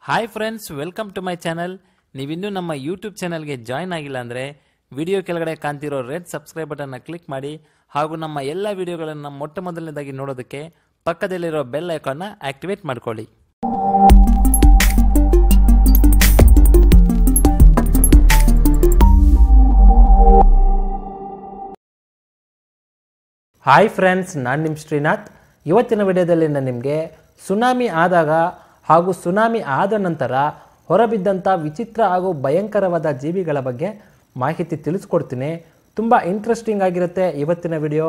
Hi friends, welcome to my channel. ನೀವಿನ್ನೂ ನಮ್ಮ YouTube ಚಾನಲ್ಗೆ ಜಾಯ್ನ್ ಆಗಿಲ್ಲ ಅಂದರೆ ವಿಡಿಯೋ ಕೆಳಗಡೆ ಕಾಣ್ತಿರೋ ರೆಡ್ ಸಬ್ಸ್ಕ್ರೈಬ್ ಬಟನ್ನ ಕ್ಲಿಕ್ ಮಾಡಿ ಹಾಗೂ ನಮ್ಮ ಎಲ್ಲ ವಿಡಿಯೋಗಳನ್ನು ಮೊಟ್ಟ ಮೊದಲನೇದಾಗಿ ನೋಡೋದಕ್ಕೆ ಪಕ್ಕದಲ್ಲಿರೋ ಬೆಲ್ ಐಕಾನ್ನ ಆಕ್ಟಿವೇಟ್ ಮಾಡ್ಕೊಳ್ಳಿ. ಹಾಯ್ ಫ್ರೆಂಡ್ಸ್, ನಾನು ನಿಮ್ಮ ಶ್ರೀನಾಥ್. ಇವತ್ತಿನ ವಿಡಿಯೋದಲ್ಲಿ ನಾನು ನಿಮಗೆ ಸುನಾಮಿ ಆದಾಗ ಹಾಗೂ ಸುನಾಮಿ ಆದ ನಂತರ ಹೊರಬಿದ್ದಂಥ ವಿಚಿತ್ರ ಹಾಗೂ ಭಯಂಕರವಾದ ಜೀವಿಗಳ ಬಗ್ಗೆ ಮಾಹಿತಿ ತಿಳಿಸ್ಕೊಡ್ತೀನಿ. ತುಂಬ ಇಂಟ್ರೆಸ್ಟಿಂಗ್ ಆಗಿರುತ್ತೆ ಇವತ್ತಿನ ವಿಡಿಯೋ.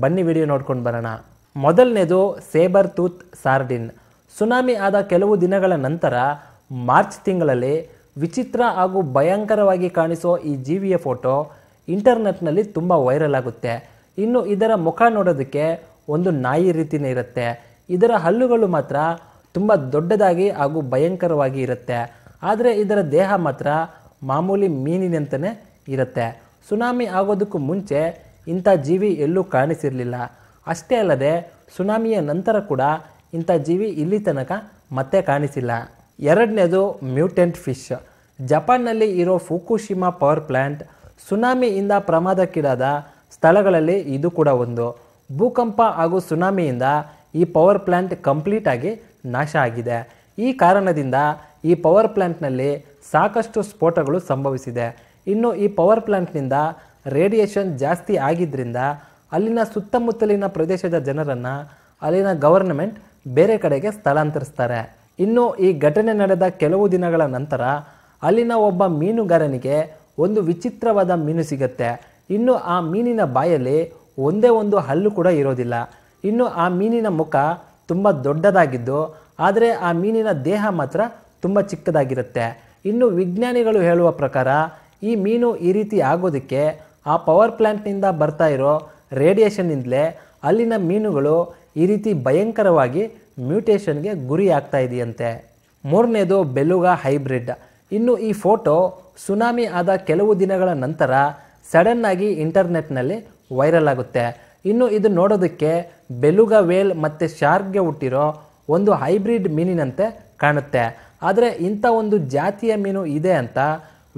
ಬನ್ನಿ ವಿಡಿಯೋ ನೋಡ್ಕೊಂಡು ಬರೋಣ. ಮೊದಲನೇದು ಸೇಬರ್ ಟೂತ್ ಸಾರ್ಡಿನ್. ಸುನಾಮಿ ಆದ ಕೆಲವು ದಿನಗಳ ನಂತರ ಮಾರ್ಚ್ ತಿಂಗಳಲ್ಲಿ ವಿಚಿತ್ರ ಹಾಗೂ ಭಯಂಕರವಾಗಿ ಕಾಣಿಸೋ ಈ ಜೀವಿಯ ಫೋಟೋ ಇಂಟರ್ನೆಟ್ನಲ್ಲಿ ತುಂಬ ವೈರಲ್ ಆಗುತ್ತೆ. ಇನ್ನು ಇದರ ಮುಖ ನೋಡೋದಕ್ಕೆ ಒಂದು ನಾಯಿ ರೀತಿಯೇ ಇರುತ್ತೆ. ಇದರ ಹಲ್ಲುಗಳು ಮಾತ್ರ ತುಂಬ ದೊಡ್ಡದಾಗಿ ಹಾಗೂ ಭಯಂಕರವಾಗಿ ಇರುತ್ತೆ. ಆದರೆ ಇದರ ದೇಹ ಮಾತ್ರ ಮಾಮೂಲಿ ಮೀನಿನಂತೆಯೇ ಇರುತ್ತೆ. ಸುನಾಮಿ ಆಗೋದಕ್ಕೂ ಮುಂಚೆ ಇಂಥ ಜೀವಿ ಎಲ್ಲೂ ಕಾಣಿಸಿರಲಿಲ್ಲ. ಅಷ್ಟೇ ಅಲ್ಲದೆ ಸುನಾಮಿಯ ನಂತರ ಕೂಡ ಇಂಥ ಜೀವಿ ಇಲ್ಲಿ ತನಕ ಮತ್ತೆ ಕಾಣಿಸಿಲ್ಲ. ಎರಡನೇದು ಮ್ಯೂಟೆಂಟ್ ಫಿಶ್. ಜಪಾನ್ನಲ್ಲಿ ಇರೋ ಫುಕುಶಿಮಾ ಪವರ್ ಪ್ಲ್ಯಾಂಟ್ ಸುನಾಮಿಯಿಂದ ಪ್ರಮಾದಕ್ಕೀಡಾದ ಸ್ಥಳಗಳಲ್ಲಿ ಇದು ಕೂಡ ಒಂದು. ಭೂಕಂಪ ಹಾಗೂ ಸುನಾಮಿಯಿಂದ ಈ ಪವರ್ ಪ್ಲ್ಯಾಂಟ್ ಕಂಪ್ಲೀಟ್ ಆಗಿ ನಾಶ ಆಗಿದೆ. ಈ ಕಾರಣದಿಂದ ಈ ಪವರ್ ಪ್ಲ್ಯಾಂಟ್ನಲ್ಲಿ ಸಾಕಷ್ಟು ಸ್ಫೋಟಗಳು ಸಂಭವಿಸಿದೆ. ಇನ್ನು ಈ ಪವರ್ ಪ್ಲ್ಯಾಂಟ್ನಿಂದ ರೇಡಿಯೇಷನ್ ಜಾಸ್ತಿ ಆಗಿದ್ದರಿಂದ ಅಲ್ಲಿನ ಸುತ್ತಮುತ್ತಲಿನ ಪ್ರದೇಶದ ಜನರನ್ನು ಅಲ್ಲಿನ ಗವರ್ನಮೆಂಟ್ ಬೇರೆ ಕಡೆಗೆ ಸ್ಥಳಾಂತರಿಸ್ತಾರೆ. ಇನ್ನು ಈ ಘಟನೆ ನಡೆದ ಕೆಲವು ದಿನಗಳ ನಂತರ ಅಲ್ಲಿನ ಒಬ್ಬ ಮೀನುಗಾರನಿಗೆ ಒಂದು ವಿಚಿತ್ರವಾದ ಮೀನು ಸಿಗುತ್ತೆ. ಇನ್ನು ಆ ಮೀನಿನ ಬಾಯಲ್ಲಿ ಒಂದೇ ಒಂದು ಹಲ್ಲು ಕೂಡ ಇರೋದಿಲ್ಲ. ಇನ್ನು ಆ ಮೀನಿನ ಮುಖ ತುಂಬ ದೊಡ್ಡದಾಗಿದ್ದು ಆದರೆ ಆ ಮೀನಿನ ದೇಹ ಮಾತ್ರ ತುಂಬ ಚಿಕ್ಕದಾಗಿರುತ್ತೆ. ಇನ್ನು ವಿಜ್ಞಾನಿಗಳು ಹೇಳುವ ಪ್ರಕಾರ ಈ ಮೀನು ಈ ರೀತಿ ಆಗೋದಕ್ಕೆ ಆ ಪವರ್ ಪ್ಲ್ಯಾಂಟ್ನಿಂದ ಬರ್ತಾ ಇರೋ ರೇಡಿಯೇಷನ್ನಿಂದಲೇ ಅಲ್ಲಿನ ಮೀನುಗಳು ಈ ರೀತಿ ಭಯಂಕರವಾಗಿ ಮ್ಯೂಟೇಷನ್ಗೆ ಗುರಿ ಆಗ್ತಾ ಇದೆಯಂತೆ. ಮೂರನೇದು ಬೆಲುಗಾ ಹೈಬ್ರಿಡ್. ಇನ್ನು ಈ ಫೋಟೋ ಸುನಾಮಿ ಆದ ಕೆಲವು ದಿನಗಳ ನಂತರ ಸಡನ್ನಾಗಿ ಇಂಟರ್ನೆಟ್ನಲ್ಲಿ ವೈರಲ್ ಆಗುತ್ತೆ. ಇನ್ನು ಇದು ನೋಡೋದಕ್ಕೆ ಬೆಲುಗಾ ವೇಲ್ ಮತ್ತು ಶಾರ್ಕ್ಗೆ ಹುಟ್ಟಿರೋ ಒಂದು ಹೈಬ್ರಿಡ್ ಮೀನಿನಂತೆ ಕಾಣುತ್ತೆ. ಆದರೆ ಇಂಥ ಒಂದು ಜಾತಿಯ ಮೀನು ಇದೆ ಅಂತ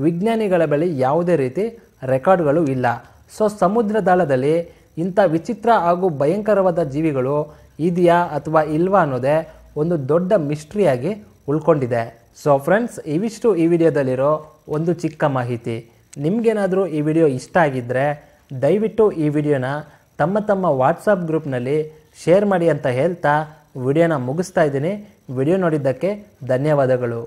ವಿಜ್ಞಾನಿಗಳ ಬಳಿ ಯಾವುದೇ ರೀತಿ ರೆಕಾರ್ಡ್ಗಳು ಇಲ್ಲ. ಸೊ ಸಮುದ್ರದಾಳದಲ್ಲಿ ಇಂಥ ವಿಚಿತ್ರ ಹಾಗೂ ಭಯಂಕರವಾದ ಜೀವಿಗಳು ಇದೆಯಾ ಅಥವಾ ಇಲ್ವಾ ಅನ್ನೋದೇ ಒಂದು ದೊಡ್ಡ ಮಿಸ್ಟ್ರಿಯಾಗಿ ಉಳ್ಕೊಂಡಿದೆ. ಸೊ ಫ್ರೆಂಡ್ಸ್, ಇವಿಷ್ಟು ಈ ವಿಡಿಯೋದಲ್ಲಿರೋ ಒಂದು ಚಿಕ್ಕ ಮಾಹಿತಿ. ನಿಮಗೇನಾದರೂ ಈ ವಿಡಿಯೋ ಇಷ್ಟ ಆಗಿದ್ದರೆ ದಯವಿಟ್ಟು ಈ ವಿಡಿಯೋನ ತಮ್ಮ ವಾಟ್ಸಪ್ ಗ್ರೂಪ್ನಲ್ಲಿ ಶೇರ್ ಮಾಡಿ ಅಂತ ಹೇಳ್ತಾ ವಿಡಿಯೋನ ಮುಗಿಸ್ತಾ ಇದ್ದೀನಿ. ವಿಡಿಯೋ ನೋಡಿದ್ದಕ್ಕೆ ಧನ್ಯವಾದಗಳು.